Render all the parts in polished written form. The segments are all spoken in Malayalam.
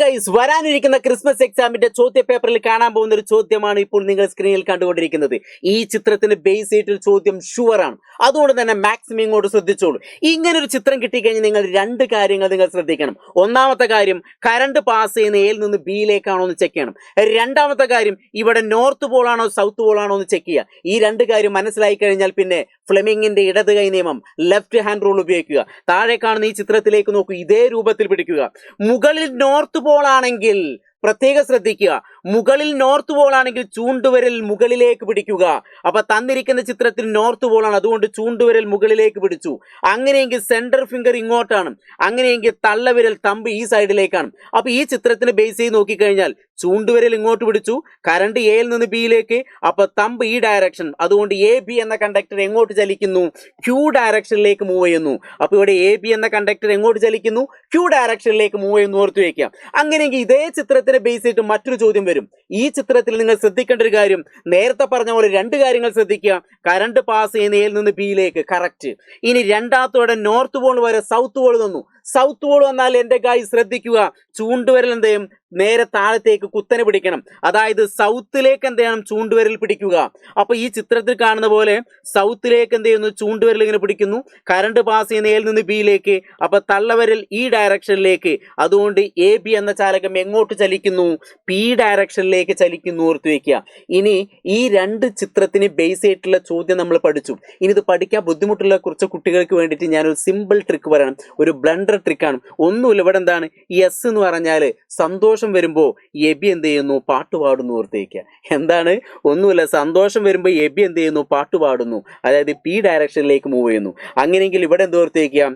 ഗൈസ്, വരാനിരിക്കുന്ന ക്രിസ്മസ് എക്സാമിന്റെ ചോദ്യ പേപ്പറിൽ കാണാൻ പോകുന്ന ഒരു ചോദ്യമാണ് ഇപ്പോൾ നിങ്ങൾ സ്ക്രീനിൽ കണ്ടുകൊണ്ടിരിക്കുന്നത്. ഈ ചിത്രത്തിന് ബേസ് ചെയ്തിട്ടൊരു ചോദ്യം ഷുവർ ആണ്. അതുകൊണ്ട് തന്നെ മാക്സിമം ഇങ്ങോട്ട് ശ്രദ്ധിച്ചോളൂ. ഇങ്ങനെ ഒരു ചിത്രം കിട്ടിക്കഴിഞ്ഞാൽ നിങ്ങൾ രണ്ട് കാര്യങ്ങൾ നിങ്ങൾ ശ്രദ്ധിക്കണം. ഒന്നാമത്തെ കാര്യം, കറണ്ട് പാസ് ചെയ്യുന്ന എയിൽ നിന്ന് ബിയിലേക്കാണോ എന്ന് ചെക്ക് ചെയ്യണം. രണ്ടാമത്തെ കാര്യം, ഇവിടെ നോർത്ത് പോൾ ആണോ സൗത്ത് പോൾ ആണോ എന്ന് ചെക്ക് ചെയ്യുക. ഈ രണ്ട് കാര്യം മനസ്സിലായി കഴിഞ്ഞാൽ പിന്നെ ഫ്ലെമിങ്ങിന്റെ ഇടത് കൈ നിയമം, ലെഫ്റ്റ് ഹാൻഡ് റൂൾ ഉപയോഗിക്കുക. താഴെ കാണുന്ന ഈ ചിത്രത്തിലേക്ക് നോക്കൂ, ഇതേ രൂപത്തിൽ പിടിക്കുക. മുകളിൽ നോർത്ത് പോൾ ആണെങ്കിൽ പ്രത്യേകം ശ്രദ്ധിക്കുക. മുകളിൽ നോർത്ത് പോൾ ആണെങ്കിൽ ചൂണ്ടുവിരൽ മുകളിലേക്ക് പിടിക്കുക. അപ്പൊ തന്നിരിക്കുന്ന ചിത്രത്തിൽ നോർത്ത് പോൾ ആണ്, അതുകൊണ്ട് ചൂണ്ടുവിരൽ മുകളിലേക്ക് പിടിച്ചു. അങ്ങനെയെങ്കിൽ സെന്റർ ഫിംഗർ ഇങ്ങോട്ടാണ്, അങ്ങനെയെങ്കിൽ തള്ളവിരൽ തമ്പ് ഈ സൈഡിലേക്കാണ്. അപ്പൊ ഈ ചിത്രത്തിന് ബേസ് ചെയ്ത് നോക്കിക്കഴിഞ്ഞാൽ ചൂണ്ടുവിരൽ ഇങ്ങോട്ട് പിടിച്ചു, കറണ്ട് എയിൽ നിന്ന് ബിയിലേക്ക്, അപ്പൊ തമ്പ് ഈ ഡയറക്ഷൻ, അതുകൊണ്ട് എ ബി എന്ന കണ്ടക്ടർ എങ്ങോട്ട് ചലിക്കുന്നു? ക്യൂ ഡയറക്ഷനിലേക്ക് മൂവ് ചെയ്യുന്നു. അപ്പൊ ഇവിടെ എ ബി എന്ന കണ്ടക്ടർ എങ്ങോട്ട് ചലിക്കുന്നു? ക്യൂ ഡയറക്ഷനിലേക്ക് മൂവ് ചെയ്യുന്നു. ഓർത്തു വയ്ക്കാം. അങ്ങനെയെങ്കിൽ ഇതേ ചിത്രത്തിന് ബേസ് ചെയ്തിട്ട് മറ്റൊരു ചോദ്യം വരും. ഈ ചിത്രത്തിൽ നിങ്ങൾ ശ്രദ്ധിക്കേണ്ട ഒരു കാര്യം, നേരത്തെ പറഞ്ഞ പോലെ രണ്ട് കാര്യങ്ങൾ ശ്രദ്ധിക്കുക. കറണ്ട് പാസ് ചെയ്യുന്ന എയിൽ നിന്ന് ബിയിലേക്ക്, കറക്റ്റ്. ഇനി രണ്ടാമത്തോടെ നോർത്ത് പോൾ വരെ സൗത്ത് പോൾ തന്നു. സൗത്ത് പോൾ വന്നാൽ എൻ്റെ ഗായ്സ് ശ്രദ്ധിക്കുക, ചൂണ്ടുവിരൽ എന്ത് ചെയ്യും? നേരെ താഴത്തേക്ക് കുത്തനെ പിടിക്കണം. അതായത് സൗത്തിലേക്ക് എന്ത് ചെയ്യണം? ചൂണ്ടുവിരൽ പിടിക്കുക. അപ്പൊ ഈ ചിത്രത്തിൽ കാണുന്ന പോലെ സൗത്തിലേക്ക് എന്ത് ചെയ്യുന്നു? ചൂണ്ടുവിരൽ ഇങ്ങനെ പിടിക്കുന്നു. കറണ്ട് പാസ് ചെയ്യുന്ന എയിൽ നിന്ന് ബിയിലേക്ക്, അപ്പൊ തള്ളവിരൽ ഈ ഡയറക്ഷനിലേക്ക്, അതുകൊണ്ട് എ ബി എന്ന ചാലകം എങ്ങോട്ട് ചലിക്കുന്നു? പി ഡയറക്ഷനിലേക്ക് ചലിക്കുന്നു. ഓർത്ത് വയ്ക്കുക. ഇനി ഈ രണ്ട് ചിത്രത്തിന് ബേസ് ആയിട്ടുള്ള ചോദ്യം നമ്മൾ പഠിച്ചു. ഇനി ഇത് പഠിക്കാൻ ബുദ്ധിമുട്ടുള്ള കുറച്ച് കുട്ടികൾക്ക് വേണ്ടിയിട്ട് ഞാനൊരു സിമ്പിൾ ട്രിക്ക് പറയണം. ഒരു ബ്ലണ്ടർ ട്രിക്കാണ്. ഒന്നുമില്ല, ഇവിടെ എന്താണ് എസ് എന്ന് പറഞ്ഞാല് സന്തോഷം വരുമ്പോ എബി എന്ത് ചെയ്യുന്നു? പാട്ട് പാടുന്നു. ഓർത്തേക്കുക. എന്താണ്? ഒന്നുമില്ല, സന്തോഷം വരുമ്പോ എബി എന്ത് ചെയ്യുന്നു? പാട്ട് പാടുന്നു. അതായത് പി ഡയറക്ഷനിലേക്ക് മൂവ് ചെയ്യുന്നു. അങ്ങനെയെങ്കിൽ ഇവിടെ എന്ത് ഓർത്തേക്കുക?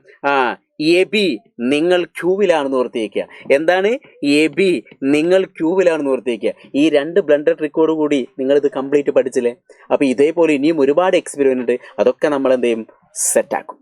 എ ബി നിങ്ങൾ ക്യൂവിലാണെന്ന് ഓർത്തേക്കുക. എന്താണ്? എ ബി നിങ്ങൾ ക്യൂവിലാണെന്ന് ഓർത്തേക്കുക. ഈ രണ്ട് ബ്ലണ്ടർ ട്രിക്കോട് കൂടി നിങ്ങളിത് കംപ്ലീറ്റ് പഠിച്ചില്ലേ? അപ്പോൾ ഇതേപോലെ ഇനിയും ഒരുപാട് എക്സ്പെരിമെൻ്റ് ഉണ്ട്. അതൊക്കെ നമ്മൾ എന്ത് ചെയ്യും? സെറ്റാക്കും.